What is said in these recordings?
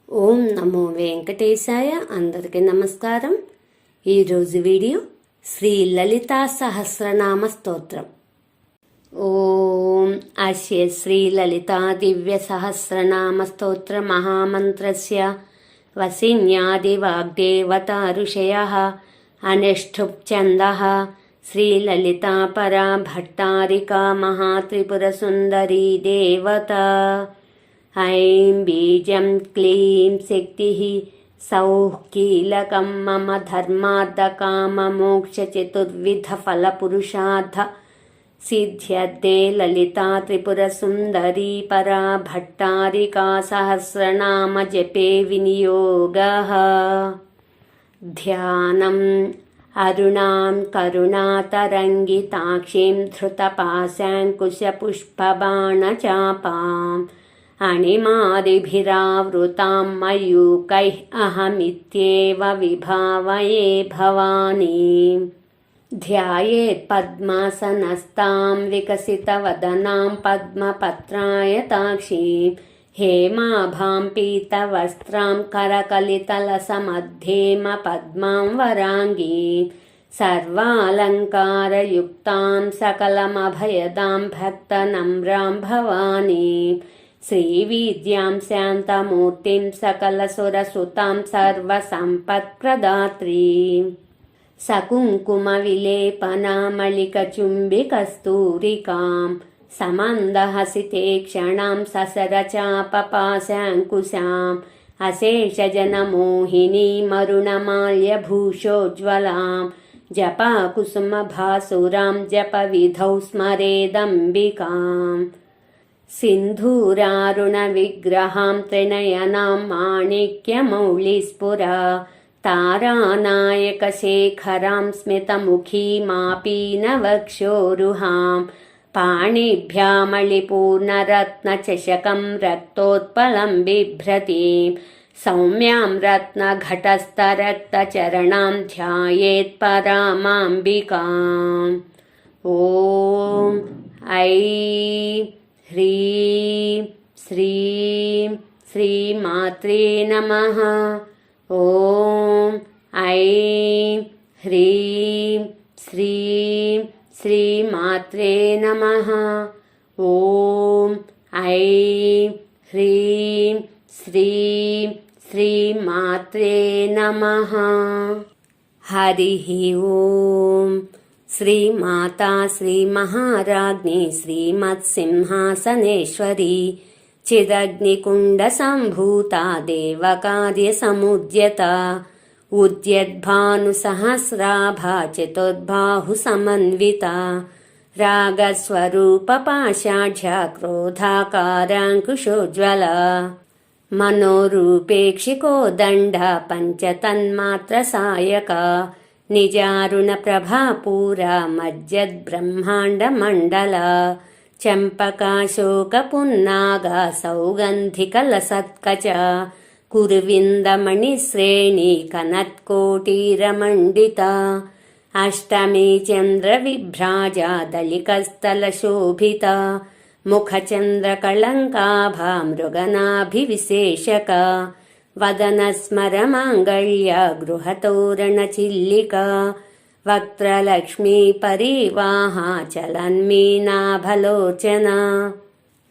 ఓం నమో వెంకటేశాయ. అందరికీ నమస్కారం. ఈరోజు వీడియో శ్రీ లలితా సహస్రనామ స్తోత్రం. ఓం అస్య శ్రీ లలితా దివ్య సహస్రనామ స్తోత్ర మహామంత్రస్య వసిన్యాది వాగ్దేవతా ఋషయః అనిష్ఠుప్ ఛందః శ్రీ లలితా పరా భట్టారికా మహాత్రిపుర సుందరీ దేవతా. ఐం బీజం క్లీం శక్తిః సౌః కీలకం మమ ధర్మార్థకామమోక్ష చతుర్విధ ఫలపురుషార్థ సిద్ధ్యర్థే లలితా త్రిపుర సుందరీ పరా భట్టారికా సహస్రనామ జపే వినియోగః. ధ్యానం అరుణాం కరుణాతరంగితాక్షీం ధృతపాశాంకుశపుష్పబాణచాపాం అణిమాదిభిరావృతాం మయూకైః అహమిత్యేవ విభావయే భవానీం. ధ్యాయేత్ పద్మాసనస్తాం వికసితవదనాం పద్మపత్రాయతాక్షీం హేమాభాం పీతవస్త్రాం కరకలితలసమధ్యేమ పద్మాం వరాంగీం సర్వాలంకారయుక్తాం సకలమభయదాం భక్తనమ్రాం భవానీం. శ్రీవిద్యాం శాంతమూర్తిం సకలసురసుతాం సర్వసంపత్ప్రదాత్రీం సకుంకుమవిలేపనామళికచుంబికస్తూరికాం సమందహసితే క్షణాం ససరచాపపాశాంకుశాం అశేషజనమోహినీమరుణమాల్యభూషోజ్వలాం జపాకుసుమభాసురాం జపవిధౌ స్మరేదంబికాం. సింధూరారుణవిగ్రహాం త్రినయనాం మాణిక్యమౌళిస్ఫురా తారానాయకశేఖరాం స్మితముఖీమాపీనవక్షోరుహాం పాణిభ్యామళిపూర్ణరత్నచషకం రక్తోత్పలం బిభ్రతీం సౌమ్యాం రత్నఘటస్థరక్తచరణాం ధ్యాయేత్పరామాంబికాం. ఓం ఐం హ్రీం శ్రీం శ్రీమాత్రే నమః. ఓం ఐం హ్రీం శ్రీం శ్రీమాత్రే నమః. ఓం ఐం హ్రీం శ్రీం శ్రీమాత్రే నమః. హరి ఓం. శ్రీమాతా శ్రీమహారాజ్ఞి శ్రీమత్సింహాసనేశ్వరీ చిదగ్నికుండసంభూతా దేవకార్యసముద్యతా ఉద్యద్భానుసహస్రాభా చతుర్బాహుసమన్వితా రాగస్వరూపపాషాఢ్యా క్రోధాకారాంకుశోజ్వలా మనోరూపేక్షికోదండ పంచతన్మాత్రసాయకా నిజారుణప్రభాపూరా మజ్జద్బ్రహ్మాండమండలా చంపకాశోకపున్నాగా సౌగంధికలసత్కచ కురువిందమణిశ్రేణి కనత్కోటీరమండితా అష్టమే చంద్రవిభ్రాజా దళికస్థలశోభితా ముఖచంద్రకళంకాభా మృగనాభివిశేషకా వదనస్మరమాంగళ్య గృహతోరణచిల్లికా వక్త్రలక్ష్మీ పరివాహా చలన్మీనాభలోచనా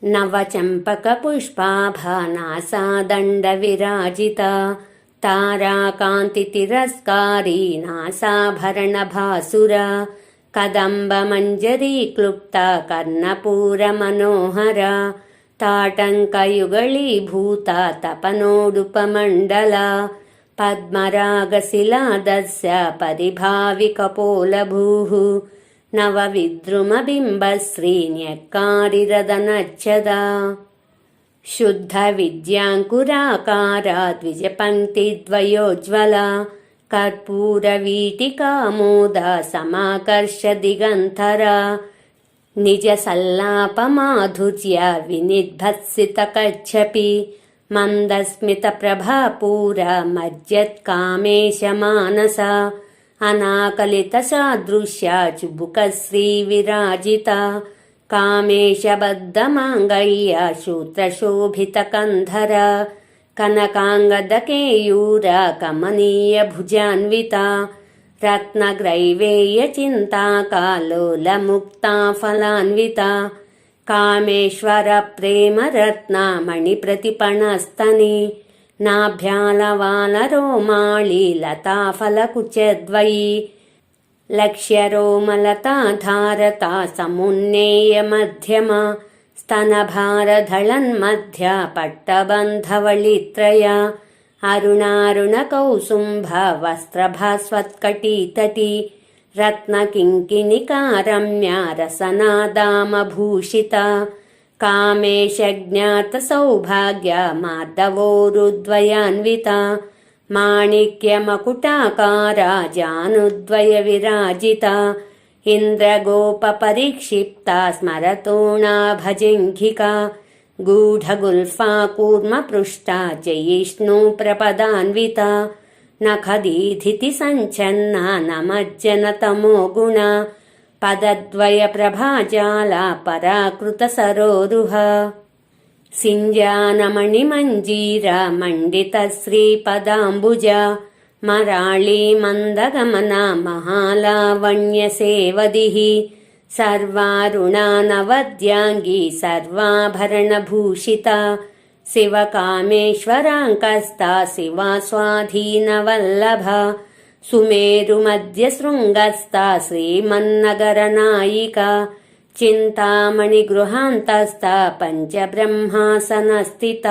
నవచంపకపుష్పాభా నాసాదండ విరాజితా తారాకాంతితిరస్కారీ నాసాభరణభాసురా కదంబమంజరీక్లుప్తా కర్ణపూరమనోహరా తాటంకయుగళీభూతా తపనోడుపమండలా పద్మరాగశిలాదస్య పరిభావికపోలభూః నవవిద్రుమబింబశ్రీన్యక్కారిరదనచ్చదా శుద్ధవిద్యాంకురాకారా ద్విజపంక్తిద్వయోజ్వలా కర్పూరవీటికామోదా సమాకర్ష దిగంధరా నిజసల్లాపమాధుర్య వినిర్భత్సితకచ్చపి మందస్మితప్రభాపూరా మజ్జత్కామేశమానసా అనాకలితసాదృశ్యా చుబుకశ్రీవిరాజితా కామేశబద్ధమాంగళ్య శూత్రశోభితకంధరా ಕನಕಾಂಗದಕೇಯೂರ ಕಮನೀಯ ಭುಜಾನ್ವಿತ ರತ್ನಗ್ರೈವೇಯ ಚಿಂತಾಕಾಲೋಲ ಮುಕ್ತಾ ಫಲಾನ್ವಿತ ಕಾಮೇಶ್ವರ ಪ್ರೇಮ ರತ್ನ ಮಣಿ ಪ್ರತಿಪಣಸ್ತನಿ ನಾಭ್ಯಾಲವಾಲರೋಮಾಳಿ ಲತಾ ಫಲಕುಚದ್ವಯಿ ಲಕ್ಷ್ಯರೋಮಲತಾಧಾರತಾ ಸಮುನ್ನೇಯ ಮಧ್ಯಮ ಸ್ತನಭಾರಧಳನ್ಮಧ್ಯ ಪಟ್ಟಬಂಧವಳಿತ್ರಯ ಅರುಣಾರುಣಕೌಸುಂಭ ವಸ್ತ್ರಭಾಸ್ವತ್ಕಟೀತಟಿ ರತ್ನಕಿಂಕಿಣಿಕಾರಮ್ಯ ರಸನಾದಾಮಭೂಷಿತ ಕಾಮೇಶಜ್ಞಾತಸೌಭಾಗ್ಯ ಮಾಧವೋರುದ್ವಯಾನ್ವಿತ ಮಾಣಿಕ್ಯಮಕುಟಾಕಾರ ಜಾನುದ್ವಯ ವಿರಾಜಿತ ಇಂದ್ರಗೋಪಪರಿಕ್ಷಿಪ್ತ ಸ್ಮರತೋಣಾಭಜಿಂಘಿಕಾ ಗೂಢಗುಲ್ಫಾ ಕೂರ್ಮಪೃಷ್ಟ ಜಯಿಷ್ಣು ಪ್ರಪದಾನ್ವಿತ ನಖದೀಧಿತಿ ಸಂಚನ್ನ ನಮಜ್ಜನ ತಮೋಗುಣ ಪದದ್ವಯ ಪ್ರಭಾಜಾಲ ಪರಾಕೃತ ಸರೋರುಹ ಸಿಂಜಾನಮಣಿಮಂಜೀರ ಮಂಡಿತ ಶ್ರೀಪದಾಂಬುಜ ಮರಾಳಿ ಮಂದಗಮನ ಮಹಾಲಾವಣ್ಯ ಸೇವದಿಃ ಸರ್ವಾರುಣಾನವದ್ಯಾಂಗಿ ಸರ್ವಾಭರಣಭೂಷಿತ ಶಿವಕಾಮೇಶ್ವರಾಂಕಸ್ತ ಶಿವಾ ಸ್ವಾಧೀನವಲ್ಲಭ ಸುಮೇರುಮಧ್ಯಶೃಂಗಸ್ಥ ಶ್ರೀಮನ್ನಗರನಾಯಿಕ ಚಿಂತಾಮಣಿಗೃಹಾಂತಸ್ಥ ಪಂಚಬ್ರಹ್ಮಾಸನಸ್ಥಿತ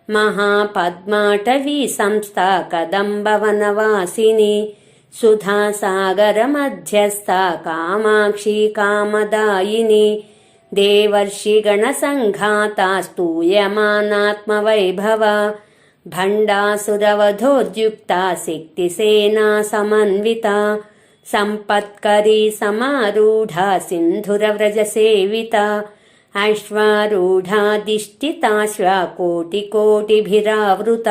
ಮಹಾಪದ್ಮಾಟವೀ ಸಂಸ್ಥಾ ಕದಂಬವನವಾಸಿನಿ ಸುಧಾಸಾಗರ ಮಧ್ಯಸ್ಥ ಕಾಮಾಕ್ಷಿ ಕಾಮದಾಯಿನಿ ದೇವರ್ಷಿಗಣಸಂಘಾತ ಸ್ತೂಯಮಾನಾತ್ಮವೈಭವ ಭಂಡಾಸುರವಧೋದ್ಯುಕ್ತ ಶಕ್ತಿಸೇನಾ ಸಮನ್ವಿತ ಸಂಪತ್ಕರಿ ಸಮಾರೂಢ ಸಿಂಧುರವ್ರಜ ಸೇವಿತ ಅಶ್ವಾರೂಢಾಧಿಷ್ಠಿತಾಶ್ವ ಕೋಟಿಕೋಟಿಭಿರಾವೃತ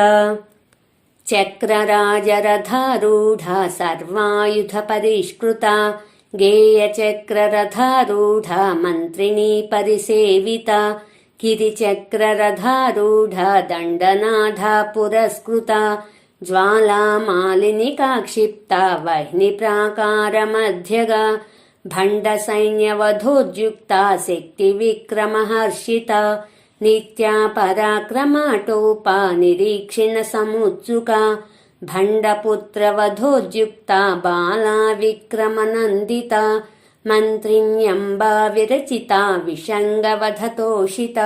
ಚಕ್ರರಾಜರಥಾರೂಢ ಸರ್ವಾಯುಧ ಪರಿಷ್ಕೃತ ಗೇಯಚಕ್ರರಥಾರೂಢ ಮಂತ್ರಿಣೀ ಪರಿಸೇವಿತ ಗಿರಿಚಕ್ರರಥಾರೂಢ ದಂಡನಾಥ ಪುರಸ್ಕೃತ ಜ್ವಾಲಾಮಾಲಿನಿಕಾಕ್ಷಿಪ್ತ ವಹ್ನಿ ಪ್ರಾಕಾರ ಮಧ್ಯಗ ಭಂಡ ಸೈನ್ಯವಧೋದ್ಯುಕ್ತ ಶಕ್ತಿ ವಿಕ್ರಮಹರ್ಷಿತ ನಿತ್ಯ ಪರಾಕ್ರಮಾಟೋಪ ನಿರೀಕ್ಷಿಣ ಸಮುತ್ಸುಕ ಭಂಡಪುತ್ರವಧೋದ್ಯುಕ್ತ ಬಾಲಾ ವಿಕ್ರಮನಂದಿತ ಮಂತ್ರಿಣ್ಯಂಬಾ ವಿರಚಿತ ವಿಷಂಗವಧತೋಷಿತ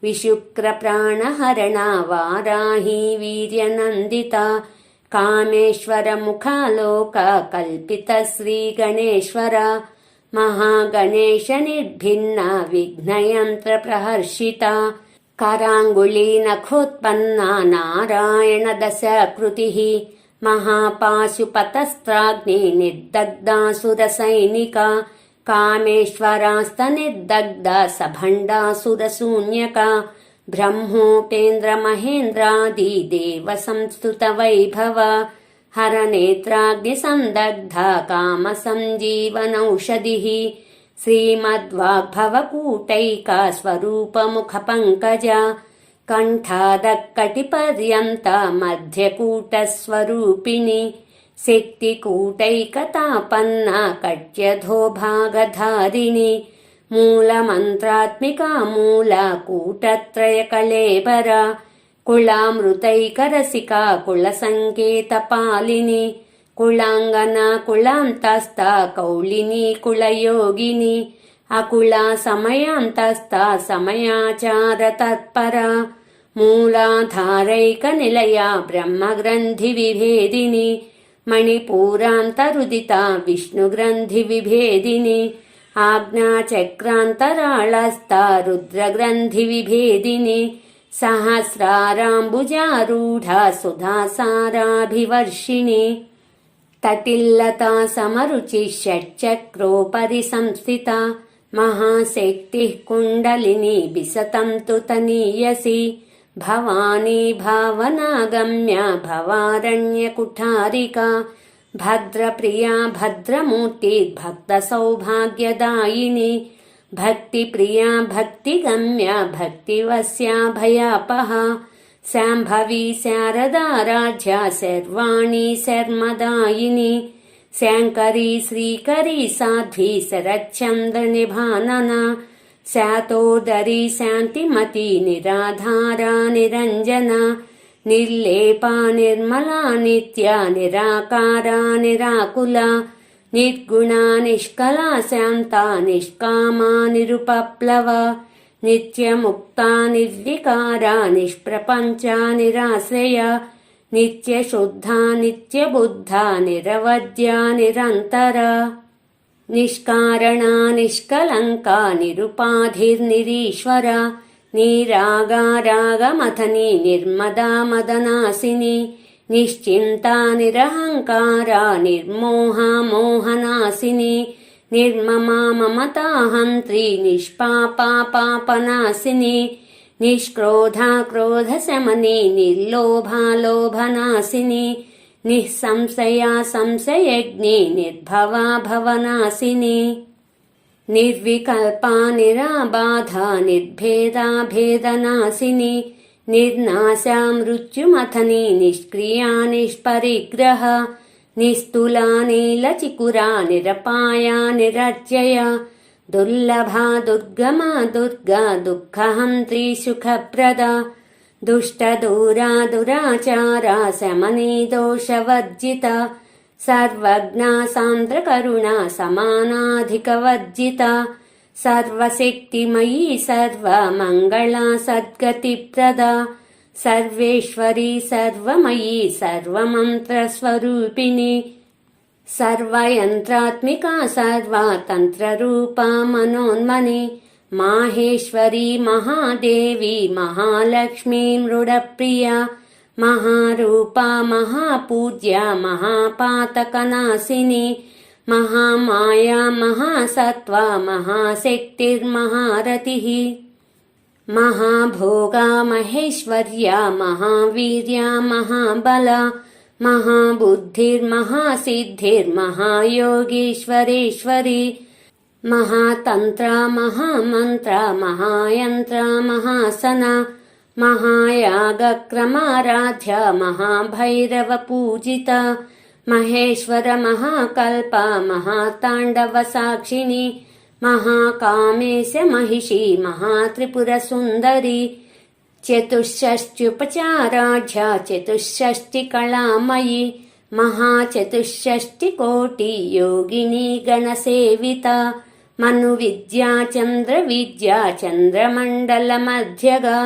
ವಿಶುಕ್ರ ಪ್ರಾಣಹರಣ ವಾರಾಹಿ ವೀರ್ಯನಂದಿತ ಕಾಮೇಶ್ವರ ಮುಖಾಲೋಕ ಕಲ್ಪಿತ ಶ್ರೀ ಗಣೇಶ್ವರ ಮಹಾಗಣೇಶ ನಿರ್ಭಿನ್ನ ವಿಘ್ನಯಂತ್ರ ಪ್ರಹರ್ಷಿತ ಕರಾಂಗುಳಿ ನಖೋತ್ಪನ್ನ ನಾರಾಯಣ ದಶಕೃತಿ ಮಹಾಪಾಶುಪತಸ್ತ್ರಾಗ್ನಿ ನಿರ್ದಗ್ಧಾಸುರ ಸೈನಿಕ ಕಾಮೇಶ್ವರಾಸ್ತ ನಿರ್ದಗ್ಧ ಸಭಂಡಾಸುರ ಶೂನ್ಯಕ ಬ್ರಹ್ಮೋಪೇಂದ್ರ ಮಹೇಂದ್ರಾದಿ ದೇವ ಸಂಸ್ತುತ ವೈಭವ ಹರ ನೇತ್ರಾಗ್ನಿ ಸಂದಗ್ಧ ಕಾಮ ಸಂಜೀವನೌಷಧಿ ಶ್ರೀಮದ್ವಾಗ್ಭವಕೂಟೈಕ ಸ್ವರೂಪ ಮುಖ ಪಂಕಜ ಕಂಠಾದಕ್ಕಟಿಪರ್ಯಂತ ಮಧ್ಯಕೂಟ ಸ್ವರೂಪಿಣಿ ಶಕ್ತಿಕೂಟೈಕತಾಪನ್ನ ಕಟ್ಯಧೋ ಭಾಗಧಾರಿಣಿ ಮೂಲ ಮಂತ್ರಾತ್ಮಿಕಾ ಮೂಲ ಕೂಟತ್ರಯ ಕಳೇಬರ ಕುಳಾಮೃತೈಕರಸಿಕಾ ಕುಳಸಂಕೇತ ಪಾಲಿನಿ ಕುಳಾಂಗನ ಕುಳಾಂತಸ್ಥ ಕೌಳಿನಿ ಕುಳಯೋಗಿನಿ ಅಕುಳ ಸಮಯಾಂತಸ್ಥ ಸಮಯಾಚಾರ ತತ್ಪರ ಮೂಲಾಧಾರೈಕ ನಿಲಯ ಬ್ರಹ್ಮಗ್ರಂಥಿ ವಿಭೇದಿನಿ ಮಣಿಪೂರಾಂತರುದಿತ ವಿಷ್ಣುಗ್ರಂಥಿ ವಿಭೇದಿನಿ ಆಜ್ಞಾಚಕ್ರಾಂತರಾಳಸ್ಥ ರುದ್ರಗ್ರಂಥಿ ವಿಭೇದಿನಿ ಸಹಸ್ರಾರಾಂಬುಜಾರೂಢ ಸುಧಾಸಾರಾಭಿವರ್ಷಿಣಿ ತಟಿಲ್ಲತಾ ಸಮರುಚಿ ಷಟ್ಚಕ್ರೋಪರಿ ಸಂಸ್ಥಿತ ಮಹಾಶಕ್ತಿ ಕುಂಡಲಿನಿ ಬಿಸತಂ ತು ತನೀಯಸಿ ಭವಾನಿ ಭಾವನಾಗಮ್ಯ ಭವಾರಣ್ಯ ಕುಠಾರಿಕಾ ಭದ್ರಪ್ರಿಯಾ ಭದ್ರಮೂರ್ತಿ ಭಕ್ತ ಸೌಭಾಗ್ಯದಾಯಿನಿ ಭಕ್ತಿಪ್ರಿಯಾ ಭಕ್ತಿಗಮ್ಯ ಭಕ್ತಿವಸ್ಯಾ ಭಯಾಪಹ శాంభవి శారదారాధ్య శర్వాణి శర్మదాయిని శాంకరీ శ్రీకరీ సాధ్వి శరచ్చంద్ర నిభానన శాతోదరీ శాంతిమతి నిరాధారా నిరంజన నిర్లేపా నిర్మలా నిత్య నిరాకారా నిరాకుల నిర్గుణా నిష్కలా శాంతా నిష్కామా నిరుపప్లవ నిత్యముక్తా నిర్వికారా నిష్ప్రపంచా నిరాశ్రయ నిత్యశుద్ధా నిత్యబుద్ధా నిరవద్యా నిరంతర నిష్కారణా నిష్కలంకా నిరుపాధిర్నిరీశ్వర నీరాగా రాగమథని నిర్మదా మదనాశిని నిశ్చింతా నిరహంకారా నిర్మోహా మోహనాశిని నిర్మమా మమతాహంత్రి నిష్పాపా పాపనాశిని నిష్క్రోధా క్రోధశమని నిర్లోభా లోభనాశిని నిస్సంశయా సంశయజ్ఞి నిర్భవా భవనాశిని నిర్వికల్పా నిరాబాధా నిర్భేదా భేదనాశిని నిర్నాశా మృత్యుమథని నిష్క్రియా నిష్పరిగ్రహ నిస్తులా నీలచికురా నిరపాయా నిరర్జయ దుర్లభా దుర్గమా దుర్గా దుఃఖహంత్రి సుఖప్రద దుష్టదూరా దురాచారా శమనీ దోషవర్జిత సర్వజ్ఞా సాంద్రకరుణా సమానాధికవర్జిత సర్వశక్తిమయీ సర్వమంగళా సద్గతిప్రద సర్వేశ్వరీ సర్వమయీ సర్వమంత్రస్వరూపిణి సర్వయంత్రాత్మికా సర్వతంత్రరూపా మనోన్మని మాహేశ్వరీ మహాదేవి మహాలక్ష్మీ మృడప్రియా మహారూపా మహాపూజ్య మహాపాతకనాశిని మహామాయా మహాసత్వ మహాశక్తిర్మహారతిః మహాభోగా మహేశ్వర్య మహావీర్య మహాబల మహాబుద్ధిర్మహాసిద్ధిర్మహాయోగీశ్వరేశ్వరి మహాతంత్ర మహామంత్ర మహాయంత్ర మహాసన మహాయాగక్రమారాధ్య మహాభైరవ పూజిత మహేశ్వర మహాకల్ప మహాతాండవ సాక్షిణి మహాకామేశ మహిషి మహాత్రిపుర సుందరి చతుషష్ట్యుపచారాఢ్య చతుషష్టి కళామయి మహాచతుషష్టికోటి యోగిని గణసేవిత మను విద్యా చంద్ర విద్యా చంద్రమండల మధ్యగా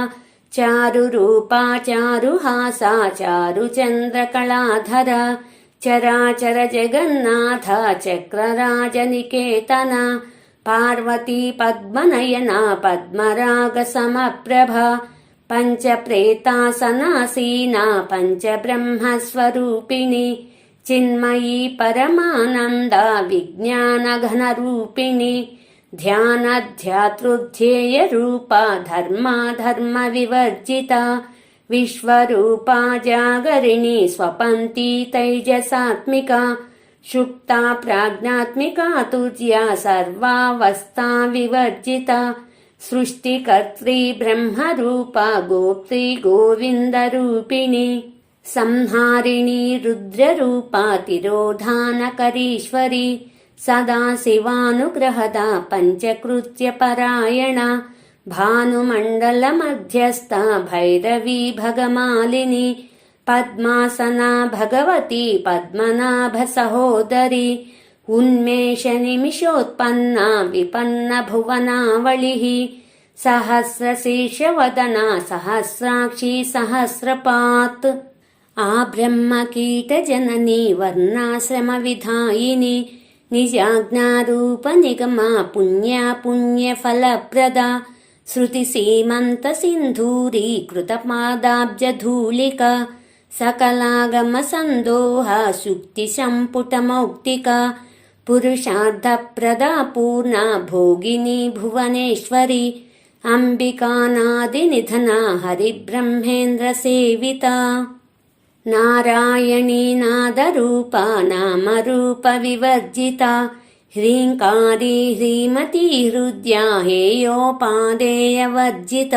చారు రూపా చారు హాసా చారు చంద్రకళాధర చరాచర జగన్నాథ చక్రరాజనికేతన పార్వతీ పద్మనయన పద్మరాగ సమప్రభ పంచప్రేతాసనాసీనా పంచబ్రహ్మస్వరూపిణి చిన్మయీ పరమానంద విజ్ఞానఘనరూపిణి ధ్యానధ్యాతృధ్యేయ రూపా ధర్మ వివర్జిత విశ్వరూపా జాగరిణి స్వపంతి తైజసాత్మిక షుప్తా ప్రాజ్ఞాత్మికా తుర్య సర్వావస్థా వివర్జిత సృష్టికర్త్రీ బ్రహ్మరూపా గోప్త్రీ గోవిందరూపిణి సంహారిణి రుద్రరూపా తిరోధానకరీశ్వరి సదాశివానుగ్రహద పంచకృత్యపరాయణ భానుమండల మధ్యస్థ భైరవీ భగమాలిని పద్మాసనా భగవతి పద్మనాభ సహోదరి ఉన్మేష నిమిషోత్పన్నా విపన్న భువనావళి సహస్రశీర్షవదన సహస్రాక్షి సహస్రపాత్ ఆ బ్రహ్మకీట జనని వర్ణాశ్రమ విధాయిని నిజాజ్ఞారూప నిగమ పుణ్య ఫలప్రద శృతి సీమంత సింధూరీ కృతపాదాబ్జధూళిక సకలాగమ సందోహ శుక్తి సంపుట మౌక్తిక పురుషార్థప్రదా పూర్ణ భోగిని భువనేశ్వరి అంబికానాది నిధన హరిబ్రహ్మేంద్ర సేవిత నారాయణీ నాదరూప నామరూప వివర్జిత హ్రీంకారీ హ్రీమతీ హృద్యా హేయోపాదేయవర్జిత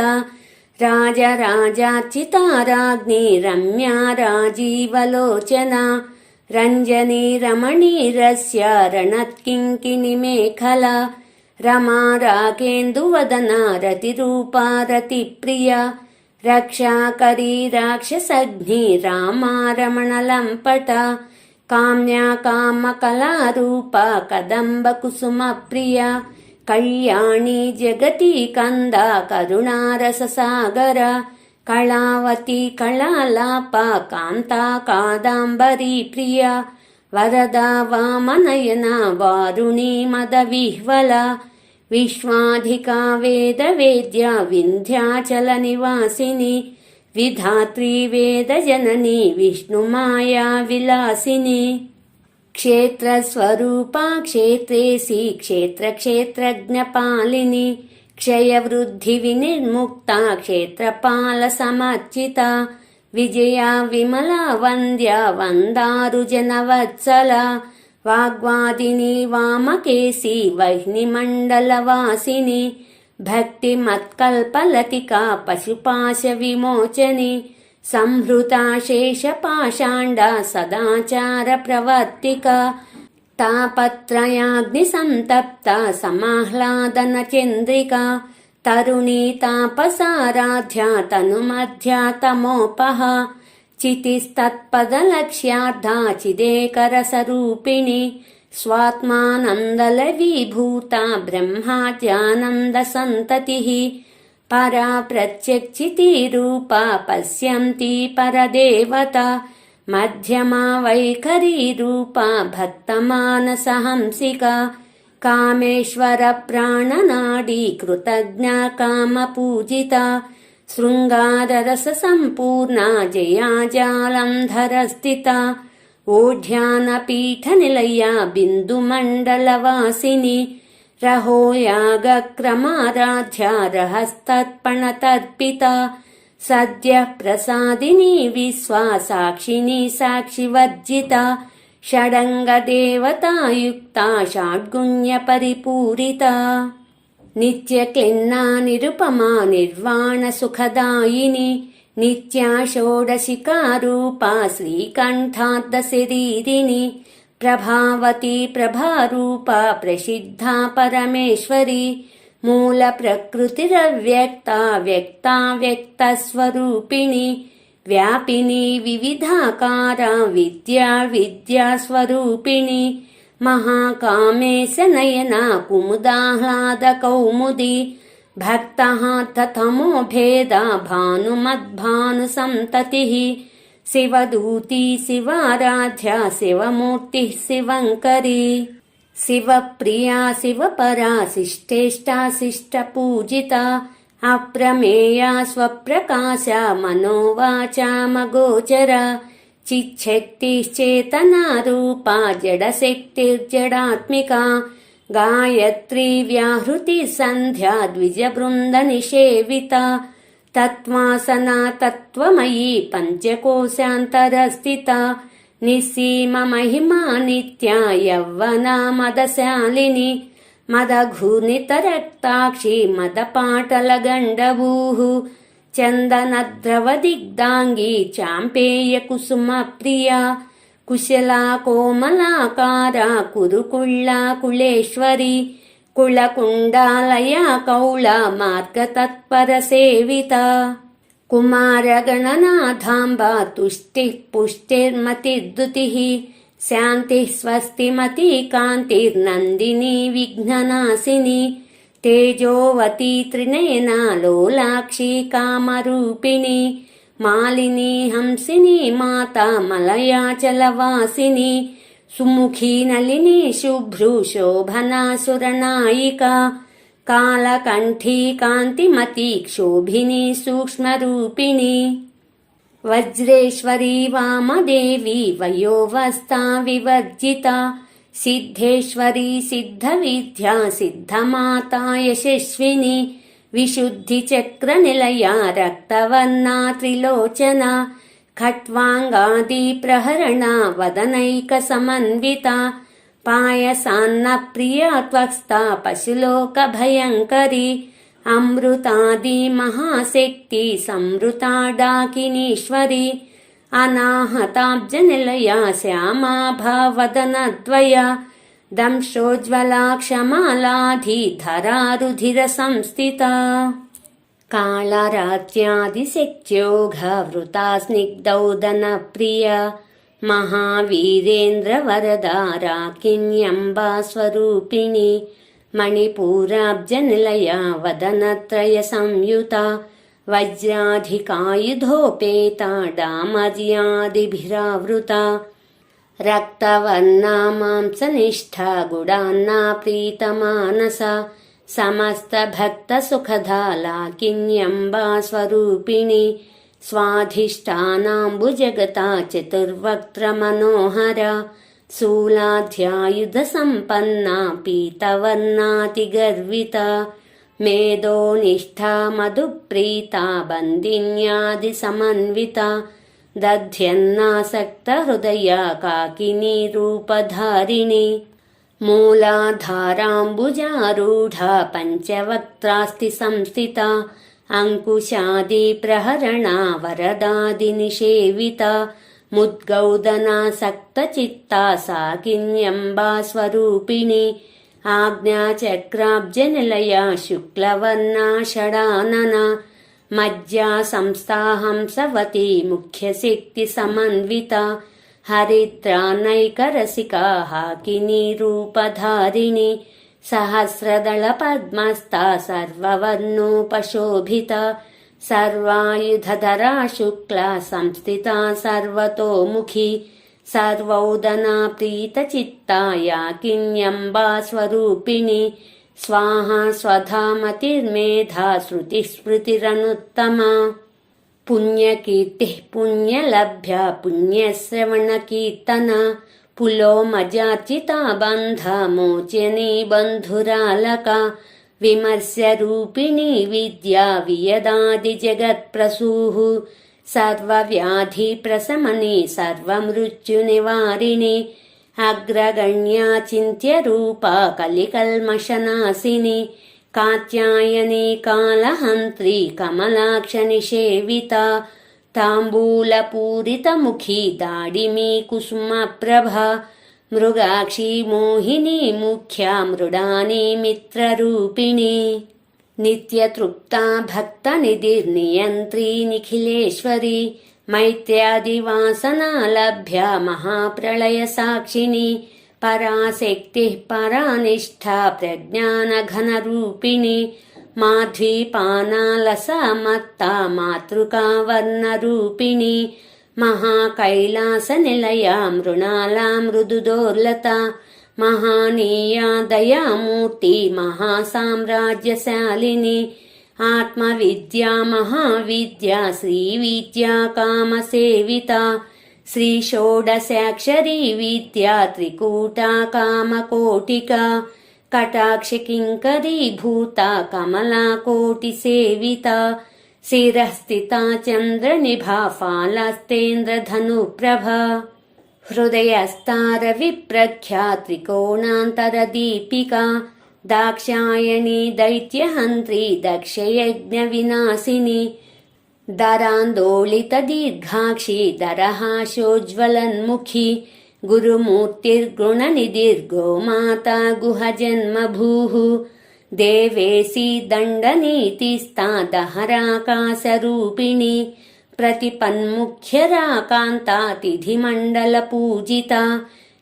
राजराजार्चिता राज्ञी रम्या राजीवलोचना रञ्जनी रमणीरस्य रणत्किङ्किणिमेखला रमा रागेन्दुवदना रतिरूपा रतिप्रिया रक्षाकरी राक्षसघ्नी रामा रमणलम्पटा काम्या कामकलारूपा कदम्बकुसुमप्रिया कल्याणी जगती कंदा करुणारससागरा कलावती कलालापा कांता कादांबरी प्रिया वरदा वामनयना वारुणी मदविह्वला विश्वाधिका वेदवेद्या विन्ध्याचल निवासिनी विधात्री वेदजननी विष्णुमाया विलासिनी क्षेत्रस्वरूपा क्षेत्रेसी क्षेत्रक्षेत्रज्ञपालिनी क्षयवृद्धिविनिर्मुक्ता क्षेत्रपालसमर्चिता विजया विमला वन्द्या वन्दारुजनवत्सला वाग्वादिनी वामकेशी वह्निमण्डलवासिनी भक्तिमत्कल्पलतिका पशुपाशविमोचनी संहृता शेषपाषाण्डा सदाचारप्रवर्तिका तापत्रयाग्निसन्तप्ता समाह्लादनचन्द्रिका तरुणी तापसाराध्या तनुमध्या तमोपहा चितिस्तत्पदलक्ष्यार्धा चिदेकरसरूपिणी स्वात्मानन्दलवीभूता ब्रह्माद्यानन्दसन्ततिः परा प्रत्यक्षितिरूपा पश्यन्ती परदेवता मध्यमा वैखरीरूपा भक्तमानसहंसिका कामेश्वरप्राणनाडी कृतज्ञा कामपूजिता शृङ्गाररससम्पूर्णा जया जालन्धरस्थिता ओढ्यानपीठनिलया बिन्दुमण्डलवासिनी रहो यागक्रमाराध्या रहस्तर्पणतर्पिता सद्यः प्रसादिनी विश्वासाक्षिणी साक्षिवर्जिता षडङ्गदेवतायुक्ता षड्गुण्यपरिपूरिता नित्यक्लिन्ना निरुपमा निर्वाणसुखदायिनी नित्या षोडशिकारूपा श्रीकण्ठार्धशरीरिणी प्रभावती प्रभारूपा प्रसिद्धा परमेश्वरी मूलप्रकृतिरव्यक्ता व्यक्ता व्यक्तस्वरूपिणी व्यापिनी विविधाकारा विद्या विद्यास्वरूपिणी महाकामेशनयना कुमुदाह्लादकौमुदी भक्तहार्थतमो भेदा भानुमद्भानुसन्ततिः शिवदूती शिवाराध्या शिवमूर्तिः शिवङ्करी शिवप्रिया शिवपरा शिष्टेष्टा शिष्टपूजिता अप्रमेया स्वप्रकाशा मनोवाचामगोचरा चिच्छक्तिश्चेतनारूपा जडशक्तिर्जडात्मिका गायत्री व्याहृति सन्ध्या द्विजबृन्दनिषेविता तत्त्वासना तत्त्वमयी पञ्चकोशान्तरस्थिता निस्सीममहिमा नित्या यौवना मदशालिनी मदघूर्णितरक्ताक्षी मदपाटलगण्डभूः चन्दनद्रवदिग्धाङ्गी चाम्पेयकुसुमप्रिया कुशला कोमलाकारा कुरुकुळ्ळा कुलेश्वरी कुलकुण्डालया कौला मार्गतत्परसेविता कुमारगणनाथाम्बा तुष्टिः पुष्टिर्मतिर्दुतिः शान्तिः स्वस्तिमती कान्तिर्नन्दिनी विघ्ननाशिनी तेजोवती त्रिनयना लोलाक्षी कामरूपिणी मालिनी हंसिनी माता मलयाचलवासिनी सुमुखी नलिनी शुभ्रू शोभना सुरनायिका कालकण्ठी कान्तिमती क्षोभिनी सूक्ष्मरूपिणी वज्रेश्वरी वामदेवी वयोवस्था विवर्जिता सिद्धेश्वरी सिद्धविद्या सिद्धमाता यशस्विनी विशुद्धिचक्रनिलया रक्तवर्णा त्रिलोचना खट्वाङ्गादि प्रहरणा वदनैकसमन्विता पायसान्नप्रिया त्वक्स्ता पशुलोकभयङ्करी అమృతాది మహాశక్తి సంవృతా డాకినీశ్వరి అనాహతాబ్జ నిలయ శ్యామాభావదనద్వయ దంశోజ్వలా క్షమాలాధిధరారుధిర సంస్థిత కాళరాత్యాదిశక్త్యోఘవృతా స్నిగ్ధౌదన ప్రియ మహావీరేంద్ర వరదారా కిన్యంబా స్వరూపిణి మణిపూరాబ్జ నిలయ వదనత్రయ సంయుత వజ్రాధికాయుధోపేత డామర్యాదిభిరావృత రక్తవర్ణా మాంసనిష్ఠా గుడాన్నా ప్రీతమానస సమస్త భక్త సుఖదాలా కిన్యంబా స్వరూపిణి స్వాధిష్టానాంబు జగతా చతుర్వక్త్ర మనోహర శూలాధ్యాయుధ సంపన్నా పీతవర్ణాతి గర్విత మేధోనిష్ఠా మధుప్రీతా బందిన్యాది సమన్విత దధ్యన్నాసక్త హృదయ కాకినీ రూపధారిణి మూలాధారాంబుజారూఢ పంచవక్త్రాస్తి సంస్థిత అంకుశాది ప్రహరణ వరదాది నిషేవిత ముద్గౌదనాసక్త చిత్తా సాకిన్యంబా స్వరూపిణి ఆజ్ఞాచక్రాబ్జ నిలయ శుక్లవర్ణా షడానన మజ్జా సంస్థాహంసవతి ముఖ్యశక్తి సమన్విత హరిద్రానైకరసికా హాకినీ రూపధారిణి సహస్రదళ పద్మస్థా సర్వవర్ణోపశోభిత సర్వాయుధధరా శుక్లా సంస్థితా సర్వతోముఖి సర్వౌదనా ప్రీతచిత్తా యాకిన్యంబా స్వరూపిణి స్వాహా స్వధామతిర్మేధా శృతిస్మృతిరనుత్తమా పుణ్యకీర్తి పుణ్యలభ్య పుణ్యశ్రవణకీర్తన పులోమజార్చితా బంధ మోచనీ బంధురాలక విమర్శ్య రూపిణీ విద్యా వియదాది జగత్ప్రసూః సర్వవ్యాధి ప్రశమని సర్వమృత్యునివారిణి అగ్రగణ్యా చింత్య రూపా కలికల్మషనాశిని కాత్యాయని కాళహంత్రి కమలాక్ష నిషేవిత తాంబూలపూరితముఖీ దాడిమీ కుసుమ ప్రభ మృగాక్షి మోహిని ముఖ్యా మృడాని మిత్రరూపిణి నిత్యతృప్తా భక్తనిధిర్నియంత్రీ నిఖిలేశ్వరి మైత్ర్యాదివాసనా లభ్య మహాప్రళయ సాక్షిని పరాశక్తి పరానిష్ఠా ప్రజ్ఞానఘనరూపిణి మాధ్వీపానాలసమత్తా మాతృకా వర్ణరూపిణి మహాకైలాస నిలయా మృణాలా మృదుదోర్లత మహానీయా దయామూర్తి మహాసామ్రాజ్యశాలిని ఆత్మవిద్యా మహావిద్యా శ్రీవిద్యా కామసేవిత శ్రీ షోడశాక్షరీ విద్యా త్రికూటా కామకోటికా కటాక్ష కింకరీభూత కమలాకోటి సేవిత శిరస్థితా చంద్రనిభా ఫాలస్తేంద్రధనుప్రభ హృదయస్తార విప్రఖ్యా త్రికోణాంతరదీపికా దాక్షాయణీ దైత్యహంత్రీ దక్షయజ్ఞ వినాశిని దరాందోళిత దీర్ఘాక్షి దరహాశోజ్వలన్ముఖి గురుమూర్తిర్గుణనిధిర్గోమాతా గుహజన్మభూః దేవేశీ దండనీతిస్తా దహరాకాశరూపిణి ప్రతిపన్ముఖ్యరాకాంతా తిథిమండలపూజితా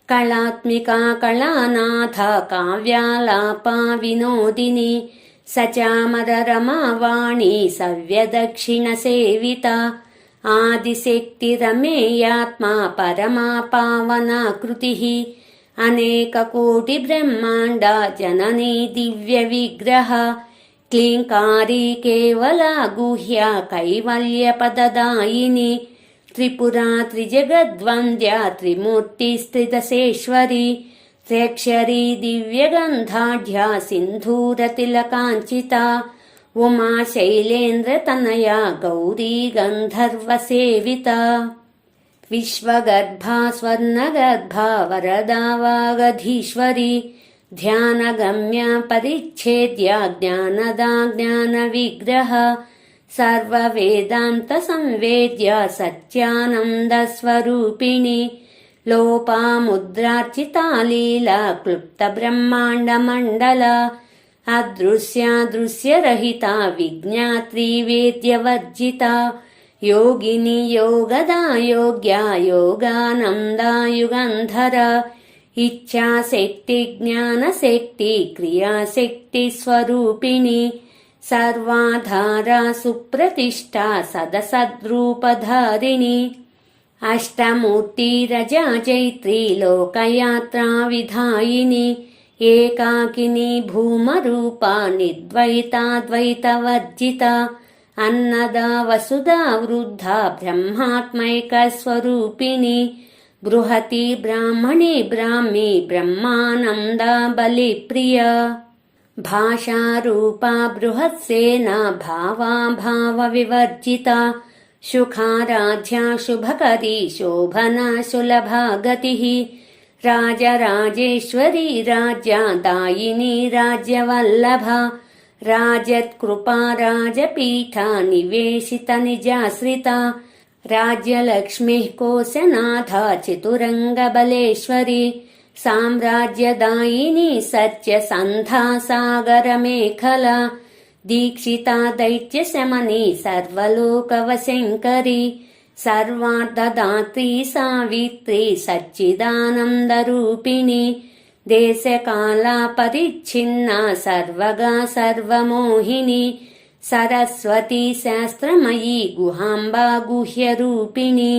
కళాత్మికా కళానాథ కావ్యాలాపా వినోదిని సచామర రమావాణి సవ్యదక్షిణ సేవిత ఆదిశక్తి రమేయాత్మా పరమా పావనాకృతి అనేక కోటి బ్రహ్మాండ జననీ దివ్య విగ్రహ క్లీంకారీ కేవలా గుహ్య కైవల్య పదదాయిని త్రిపురా త్రిజగద్వంద్యా త్రిమూర్తి స్థితసేశ్వరి త్ర్యక్షరీ దివ్యగంధాఢ్యా సింధూరతిలకాంచితా ఉమా శైలేంద్రతనయా గౌరీ గంధర్వసేవితా విశ్వగర్భా స్వర్ణగర్భా వరదా వాగధీశ్వరి ध्यानगम्य परिच्छेद्य ज्ञानदा ज्ञानविग्रह सर्ववेदान्तसंवेद्य सत्यानन्दस्वरूपिणी लोपामुद्रार्चिता लीला क्लुप्तब्रह्माण्डमण्डल अदृश्यादृश्यरहिता विज्ञात्री वेद्यवर्जिता योगिनी योगदा योग्या योगानन्दा युगन्धर इच्छाशक्ति ज्ञानशक्ति क्रियाशक्ति स्वरूपिणी सर्वाधारा सुप्रतिष्ठा सदसद्रूपधारिणी अष्टमूर्ति रजा जैत्री लोकयात्रा विधायिनी एकाकिनी भूमरूपा निर्द्वैताद्वैतवर्जिता अन्नदा वसुधा वृद्धा ब्रह्मात्मैकस्वरूपिणी बृहति ब्राह्मणी ब्राह्मी ब्रह्मानन्दा बलिप्रिया भाषारूपा बृहत्सेना भावा भावविवर्जिता सुखाराध्या शुभकरी शोभना सुलभा गतिः राजराजेश्वरी राज्यदायिनी राज्यवल्लभा राजत्कृपा राजपीठा निवेशिता निजाश्रिता राज्यलक्ष्मीः कोशनाथा चतुरङ्गबलेश्वरी साम्राज्यदायिनी सत्यसन्धा सागरमेखला दीक्षिता दैत्यशमनी सर्वलोकवशङ्करी सर्वार्थदात्री सावित्री सच्चिदानन्दरूपिणी देशकाला परिच्छिन्ना सर्वगा सर्वमोहिनी सरस्वती शास्त्रमयी गुहाम्बा गुह्यरूपिणी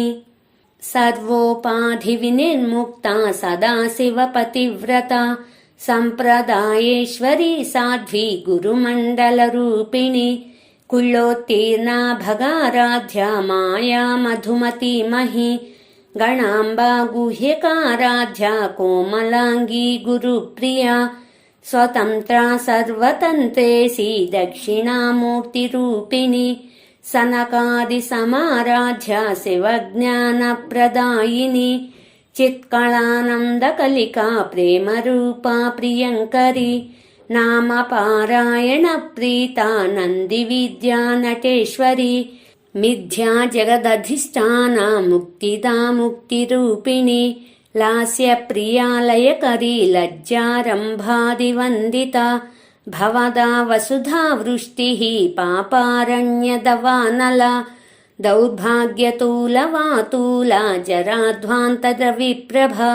सर्वोपाधिविनिर्मुक्ता सदाशिवपतिव्रता सम्प्रदायेश्वरी साध्वी गुरुमण्डलरूपिणी कुलोत्तीर्णा भगाराध्या माया मधुमती मही गणाम्बा गुह्यकाराध्या कोमलांगी गुरुप्रिया स्वतन्त्रा सर्वतन्त्रेसी दक्षिणामूर्तिरूपिणी सनकादिसमाराध्या शिवज्ञानप्रदायिनी चित्कलानन्दकलिका प्रेमरूपा प्रियङ्करी नामपारायणप्रीता नन्दिविद्या नटेश्वरी मिथ्या जगदधिष्ठाना मुक्तिदा मुक्तिरूपिणी लास्यप्रिया लयकरी लज्जारम्भादिवन्दिता भवदा वसुधा वृष्टिः पापारण्यदवानला दौर्भाग्यतूलवातूला जराध्वान्तद्रविप्रभा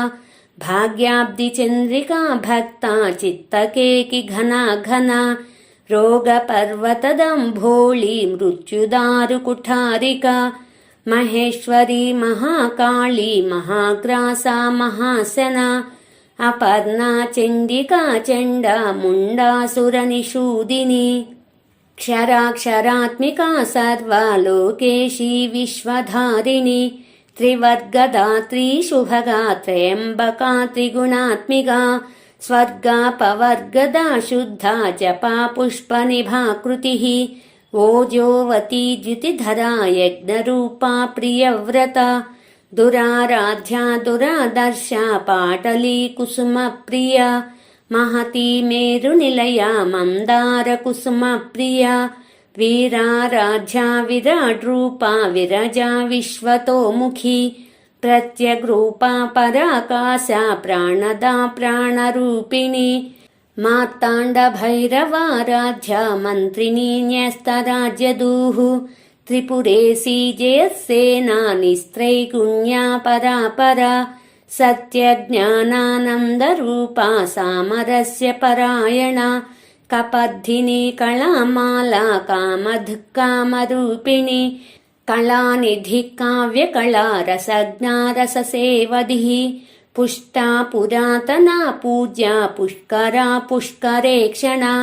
भाग्याब्धिचन्द्रिका भक्ता चित्तकेकि घना घना रोगपर्वतदम्भोळी मृत्युदारुकुठारिका महेश्वरी महाकाली महाग्रासा महासना अपर्णा चण्डिका चण्डा मुण्डासुरनिषूदिनी क्षराक्षरात्मिका सर्वा लोकेशी विश्वधारिणी त्रिवर्गदात्री शुभगा त्र्यम्बका त्रिगुणात्मिका स्वर्गापवर्गदा शुद्धा जपा पुष्पनिभाकृतिः ओजोवती द्युतिधरा यज्ञरूपा प्रियव्रता दुराराध्या दुरादर्शा पाटली कुसुमप्रिया महती मेरुनिलया मन्दारकुसुमप्रिया वीराराध्या विराड्रूपा विरजा विश्वतोमुखी प्रत्यग्रूपा पराकाशा प्राणदा प्राणरूपिणी मार्ताण्डभैरवाराध्या मन्त्रिणी न्यस्तराज्यदूः त्रिपुरेशी जयसेना निस्त्रैगुण्या परापरा सत्यज्ञानानन्दरूपा सामरस्य परायणा कपर्धिनी कलामाला कामधुक्कामरूपिणी कलानिधि काव्यकला रसज्ञा रससेवधिः पुष्टा पुरातना पूज्या पुष्करा पुष्करेक्षणा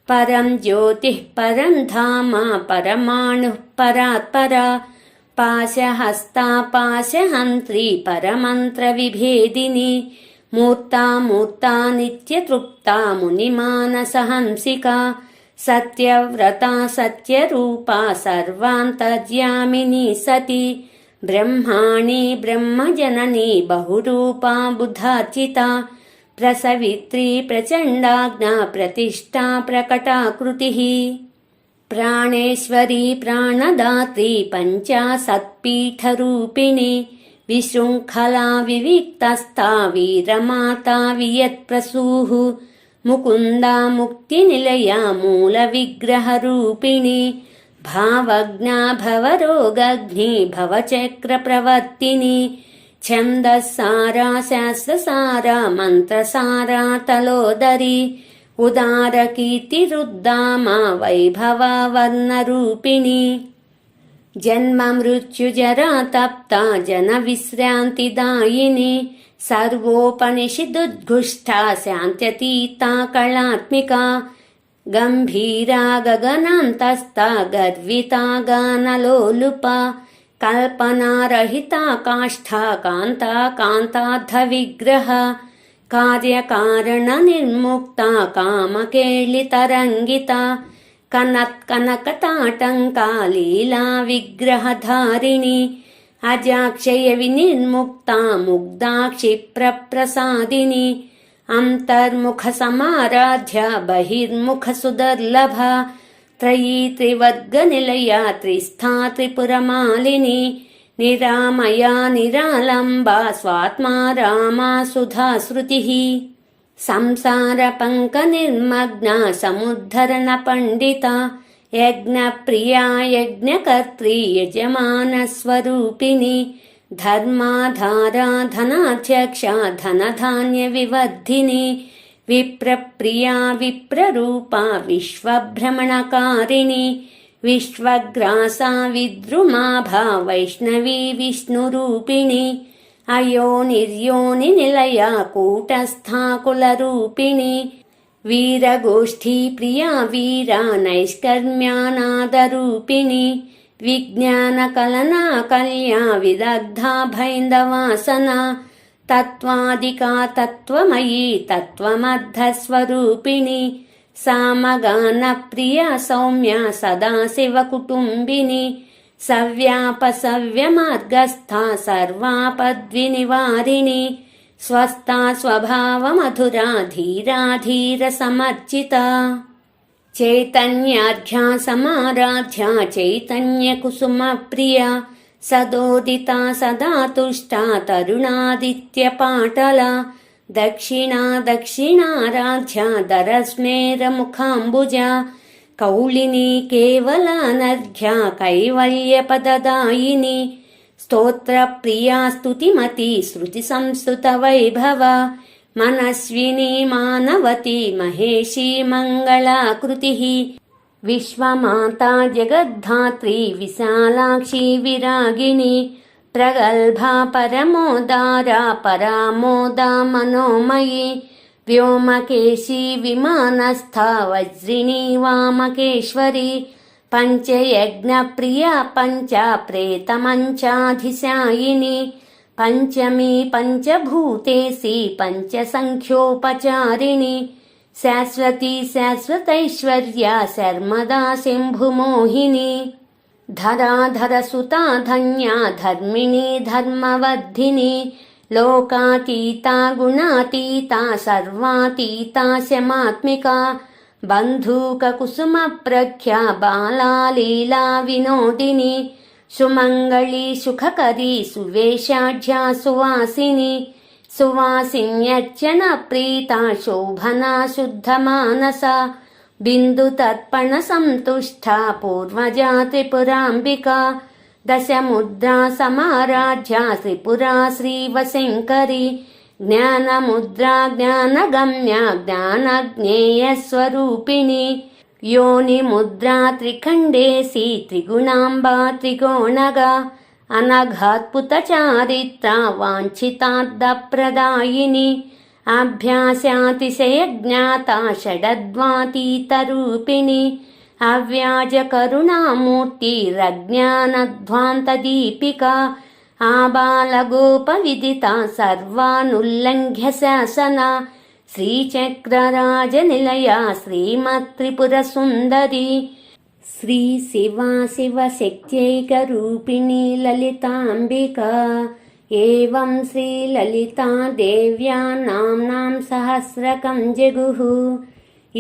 परं ज्योतिः परं धाम परमाणुः परात्परा पाशहस्ता पाशहन्त्री परमन्त्रविभेदिनी मूर्ता मूर्ता नित्यतृप्ता मुनिमानसहंसिका सत्यव्रता सत्यरूपा सर्वान्तर्यामिनी सती ब्रह्माणी ब्रह्मजननी बहुरूपा बुधार्चिता प्रसवित्री प्रचण्डाज्ञा प्रतिष्ठा प्रकटाकृतिः प्राणेश्वरी प्राणदात्री पञ्चाशत्पीठरूपिणी विशृङ्खला विविक्तस्था वीरमाता वियत्प्रसूः मुकुन्दा मुक्तिनिलया मूलविग्रहरूपिणी भावज्ञा भवरोगघ्नि भवचक्रप्रवर्तिनी छन्दस्सारा शास्त्रसारा मन्त्रसारा तलोदरी उदारकीर्तिरुद्दामा वैभवावर्णरूपिणी जन्ममृत्युजरा तप्ता जनविश्रान्तिदायिनी सर्वोपनिषदुद्घुष्टा शान्त्यतीता कलात्मिका गम्भीरा गगनान्तस्था गर्विता गानलोलुपा कल्पनारहिता काष्ठा कान्ता कान्तार्धविग्रह कार्यकारणनिर्मुक्ता कामकेलितरङ्गिता कनत्कनकताटङ्का लीला विग्रहधारिणी अजाक्षय विनिर्मुक्ता मुग्धा क्षिप्रप्रसादिनी अन्तर्मुखसमाराध्या बहिर्मुखसुदुर्लभा त्रयी त्रिवर्गनिलया त्रिस्था त्रिपुरमालिनी निरामया निरालम्बा स्वात्मा रामा सुधाश्रुतिः संसारपङ्कनिर्मग्ना समुद्धरणपण्डिता यज्ञप्रिया यज्ञकर्त्री यजमानस्वरूपिणी धर्माधारा धनाध्यक्षा धनधान्यविवर्धिनी विप्रप्रिया विप्ररूपा विश्वभ्रमणकारिणी विश्वग्रासा विद्रुमाभा वैष्णवी विष्णुरूपिणी अयोनिर्योनिनिलया कूटस्था कुलरूपिणी वीरगोष्ठी प्रिया वीरा नैष्कर्म्यानादरूपिणी विज्ञानकलना कल्या विदग्धा भैन्दवासना तत्त्वादिका तत्त्वमयी तत्त्वमर्धस्वरूपिणी सामगानप्रिया सौम्या सदाशिवकुटुम्बिनी सव्यापसव्यमार्गस्था सर्वापद्विनिवारिणी स्वस्था स्वभावमधुरा धीरा धीरसमर्चिता चैतन्यार्घ्या समाराध्या चैतन्यकुसुमप्रिया सदोदिता सदा तुष्टा तरुणादित्यपाटला दक्षिणा दक्षिणाराध्या दरस्मेरमुखाम्बुजा कौलिनी केवलानर्घ्या कैवल्यपददायिनी स्तोत्रप्रिया स्तुतिमती श्रुतिसंस्तुतवैभवा मनस्विनी मानवती महेशी मङ्गलाकृतिः विश्वमाता जगद्धात्री विशालाक्षी विरागिणी प्रगल्भा परमोदारा परामोदा मनोमयी व्योमकेशी विमानस्था वज्रिणी वामकेश्वरी पञ्चयज्ञप्रिया पञ्चाप्रेतमञ्चाधिशायिनी पञ्चमी पञ्चभूतेशी पञ्चसङ्ख्योपचारिणी शाश्वती शाश्वतैश्वर्या शर्मदा शम्भुमोहिनी धराधरसुता धन्या धर्मिणी धर्मवर्धिनी लोकातीता गुणातीता सर्वातीता शमात्मिका बन्धूककुसुमप्रख्या बाला लीला विनोदिनी सुमङ्गली सुखकरी सुवेशाढ्या सुवासिनी सुवासिन्यर्चनप्रीता शोभना शुद्धमानसा बिन्दुतर्पणसन्तुष्टा पूर्वजा त्रिपुराम्बिका दशमुद्रा समाराध्या त्रिपुरा श्रीवशङ्करी ज्ञानमुद्रा ज्ञानगम्या ज्ञानज्ञेयस्वरूपिणी योनिमुद्रा त्रिखण्डेशी त्रिगुणाम्बा त्रिकोणगा अनघात्पुतचारित्रा वाञ्छितार्थप्रदायिनी अभ्यासातिशयज्ञाता षडद्वातीतरूपिणी अव्याजकरुणामूर्तिरज्ञानध्वान्तदीपिका आबालगोपविदिता सर्वानुल्लङ्घ्य शासना श्रीचक्रराजनिलया श्रीमत्त्रिपुरसुन्दरी श्रीशिवा शिवशक्त्यैकरूपिणी ललिताम्बिका एवं श्रीललितादेव्या नाम्नां सहस्रकं जगुः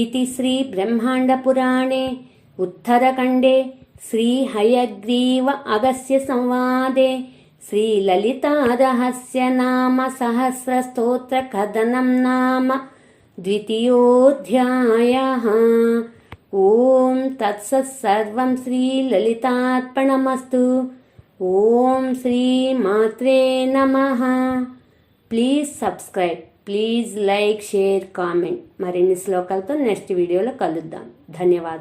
इति श्रीब्रह्माण्डपुराणे उत्तरखण्डे श्रीहयग्रीव अगस्त्यसंवादे श्रीललितारहस्यनाम सहस्रस्तोत्रकथनं नाम द्वितीयोऽध्यायः। ॐ तत्सत् सर्वं श्रीललितार्पणमस्तु। ఓం శ్రీ మాత్రే నమః. Please subscribe, please like, share, comment. మరిన్ని శ్లోకాలతో నెక్స్ట్ వీడియోలో కలుద్దాం. ధన్యవాదాలు.